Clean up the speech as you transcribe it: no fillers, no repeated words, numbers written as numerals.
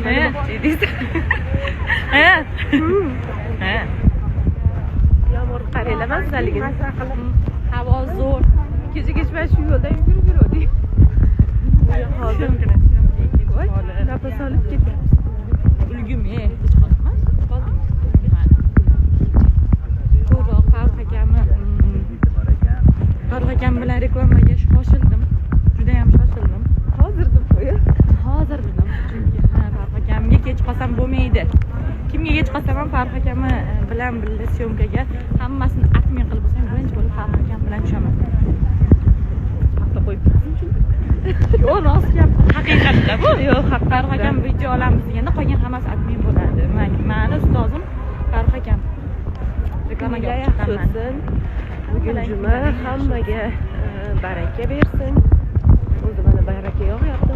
nima demoqchi edingiz? Yomg'ir qaranglar mazzaligini. Havo zo'r. Kecha men shu yo'lda yurib yurdik. Hozir nafas olib ketyapmiz. Ulgum hech qolmas. Ko'proq Farruh akam bilan reklamaga shoshildim. Juda ham shoshildim. Hozir dedim. Chunki Farruh akamga kech qolsam bo'lmaydi. Kimga kech qolsam ham Farruh akam bilan birga syomkaga hammasini admin qilib bo'lsam, birinchi bo'lib Farruh akam bilan tushaman. Haqqa qo'yib yo'q, rost gap. Haqiqatda bu. Yo'q, Farruh akam video olamiz deganda qolgan hammasi admin bo'ladi. Meni ustozim Farruh akam. Reklamaga chiqaman. Bugun juma, hammaga baraka bersin. O'zi mana baraka yog'yapti.